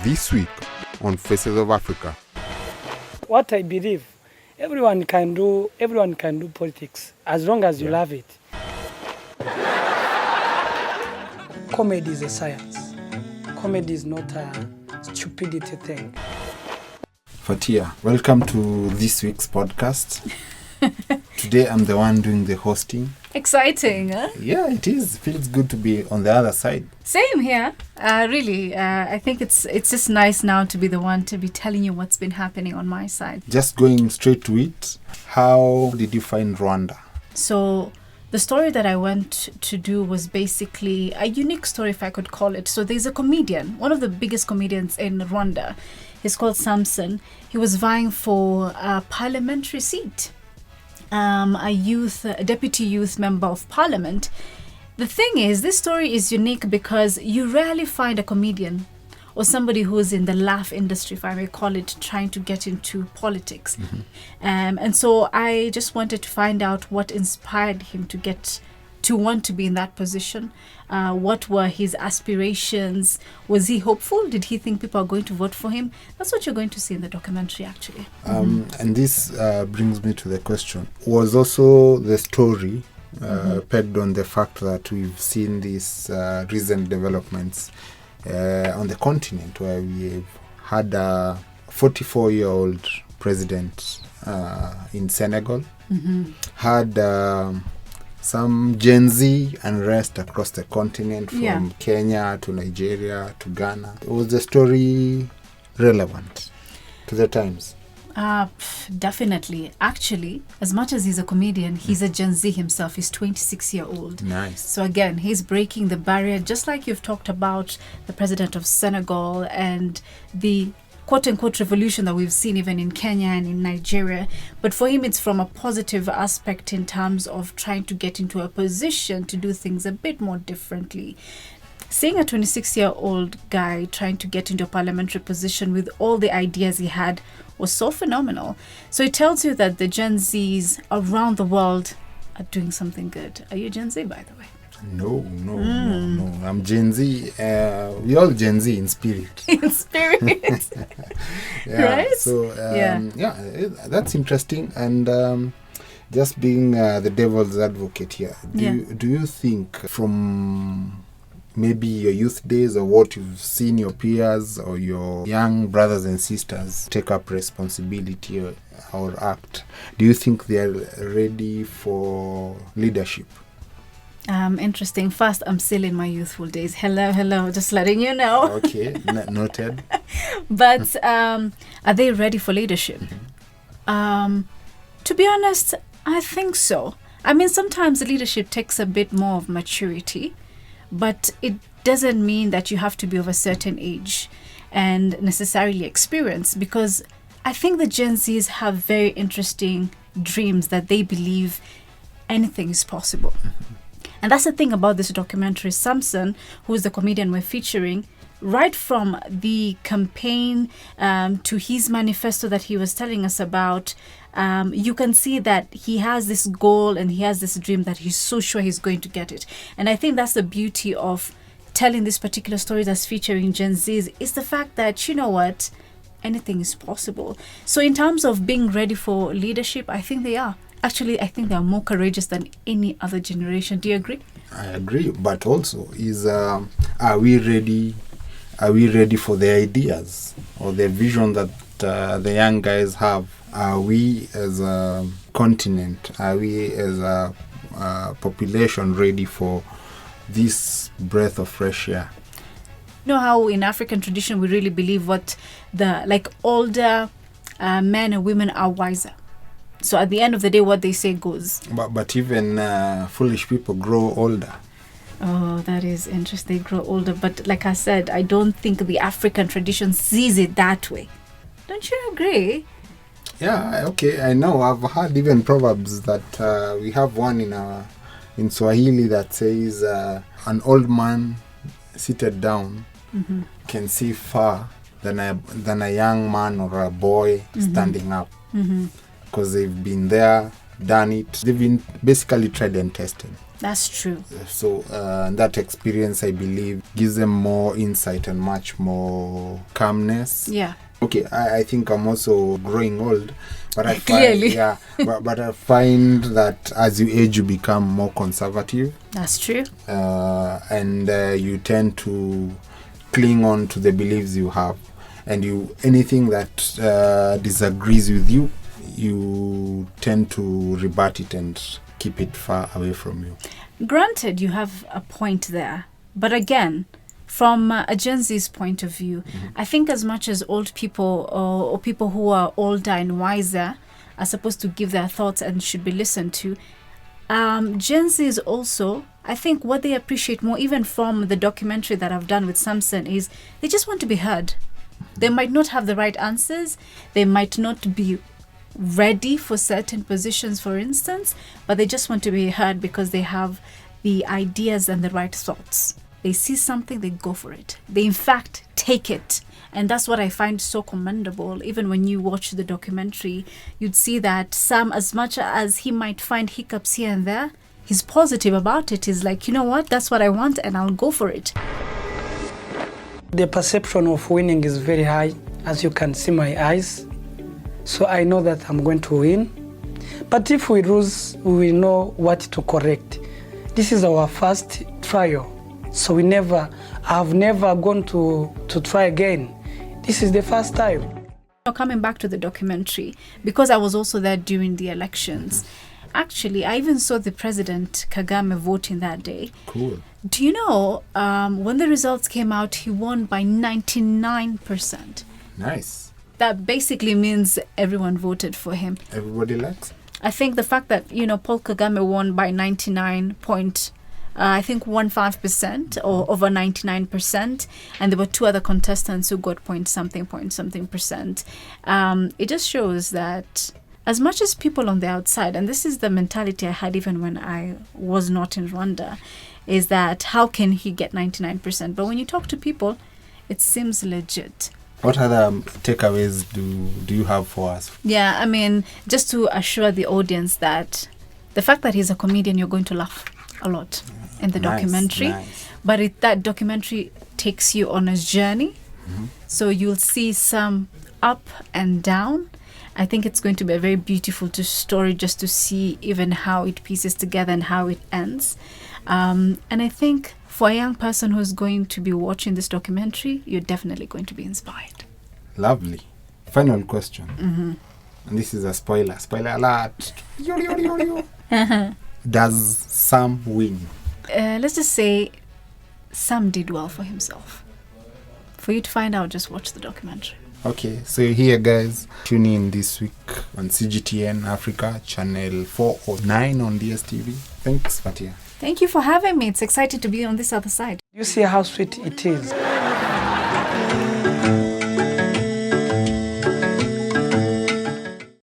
This week on Faces of Africa. What I believe, everyone can do politics as long as you love it. Comedy is a science. Comedy is not a stupidity thing. Fathiya, welcome to this week's podcast. Today I'm the one doing the hosting. Exciting, huh? Yeah, it is. Feels good to be on the other side. Same here. Really, I think it's just nice now to be the one to be telling you what's been happening on my side. Just going straight to it, how did you find Rwanda? So the story that I went to do was basically a unique story, if I could call it. So there's a comedian, one of the biggest comedians in Rwanda. He's called Samson. He was vying for a parliamentary seat. A deputy youth member of parliament. The thing is, this story is unique because you rarely find a comedian or somebody who's in the laugh industry, if I may call it, trying to get into politics. Mm-hmm. And so I just wanted to find out what inspired him to want to be in that position. What were his aspirations? Was he hopeful? Did he think people are going to vote for him? That's what you're going to see in the documentary, actually. And this brings me to the question. Was also the story pegged on the fact that we've seen these recent developments on the continent where we've had a 44-year-old president in Senegal, had some Gen Z unrest across the continent from Kenya to Nigeria to Ghana. Was the story relevant to the times? Definitely. Actually, as much as he's a comedian, he's a Gen Z himself. He's 26-year-old. Nice. So again, he's breaking the barrier, just like you've talked about the president of Senegal and the quote-unquote revolution that we've seen even in Kenya and in Nigeria. But for him, it's from a positive aspect in terms of trying to get into a position to do things a bit more differently. Seeing a 26-year-old guy trying to get into a parliamentary position with all the ideas he had was so phenomenal. So it tells you that the Gen Zs around the world are doing something good. Are you Gen Z, by the way? No. I'm Gen Z. We all Gen Z in spirit. In spirit. Right? So, that's interesting. And just being the devil's advocate here, do you think from maybe your youth days or what you've seen your peers or your young brothers and sisters take up responsibility or act, do you think they're ready for leadership? Interesting. First, I'm still in my youthful days. Hello. Just letting you know. Okay, noted. But are they ready for leadership? To be honest, I think so. I mean, sometimes leadership takes a bit more of maturity, but it doesn't mean that you have to be of a certain age and necessarily experience, because I think the Gen Zs have very interesting dreams that they believe anything is possible. And that's the thing about this documentary. Samson, who is the comedian we're featuring, right from the campaign to his manifesto that he was telling us about, you can see that he has this goal and he has this dream that he's so sure he's going to get it. And I think that's the beauty of telling this particular story that's featuring Gen Zs, is the fact that, you know what, anything is possible. So in terms of being ready for leadership, I think they are. Actually, I think they are more courageous than any other generation. Do you agree? I agree, but also are we ready? Are we ready for the ideas or the vision that the young guys have? Are we as a continent? Are we as a population ready for this breath of fresh air? You know how in African tradition we really believe what older men and women are wiser. So at the end of the day, what they say goes. But even foolish people grow older. Oh, that is interesting. They grow older. But like I said, I don't think the African tradition sees it that way. Don't you agree? Yeah, okay. I know. I've heard even proverbs that we have one in Swahili that says an old man seated down can see far than a young man or a boy standing up. Because they've been there done it. They've been basically tried and tested. That's true. So that experience, I believe, gives them more insight and much more calmness. Yeah. Okay, I think I'm also growing old, but I find, Clearly. yeah, but I find that as you age, you become more conservative. That's true. And you tend to cling on to the beliefs you have, and anything that disagrees with you, you tend to rebut it and keep it far away from you. Granted, you have a point there, but again, from a Gen Z's point of view, I think as much as old people or people who are older and wiser are supposed to give their thoughts and should be listened to, Gen Z is also, I think what they appreciate more, even from the documentary that I've done with Samson, is they just want to be heard. They might not have the right answers. They might not be ready for certain positions, for instance, but they just want to be heard because they have the ideas and the right thoughts. They see something, they go for it. They, in fact, take it. And that's what I find so commendable. Even when you watch the documentary, you'd see that Sam, as much as he might find hiccups here and there, he's positive about it. He's like, you know what, that's what I want and I'll go for it. The perception of winning is very high, as you can see my eyes. So I know that I'm going to win. But if we lose, we will know what to correct. This is our first trial. So I've never gone to try again. This is the first time. Coming back to the documentary, because I was also there during the elections, actually, I even saw the President Kagame voting that day. Cool. Do you know, when the results came out, he won by 99%. Nice. That basically means everyone voted for him. Everybody likes. I think the fact that, Paul Kagame won by 15% or over 99%, and there were two other contestants who got point something percent. It just shows that as much as people on the outside, and this is the mentality I had even when I was not in Rwanda, is that how can he get 99%? But when you talk to people, it seems legit. What other takeaways do you have for us? Yeah, I mean, just to assure the audience that the fact that he's a comedian, you're going to laugh a lot in the documentary. Nice. But that documentary takes you on a journey. So you'll see some up and down. I think it's going to be a very beautiful story just to see even how it pieces together and how it ends. And I think for a young person who's going to be watching this documentary, you're definitely going to be inspired. Lovely. Final question. And this is a spoiler. Spoiler alert. Does Sam win? Let's just say Sam did well for himself. For you to find out, just watch the documentary. Okay, so here guys, tune in this week on CGTN Africa, channel 409 on DSTV. Thanks, Fathiya. Thank you for having me. It's exciting to be on this other side. You see how sweet it is.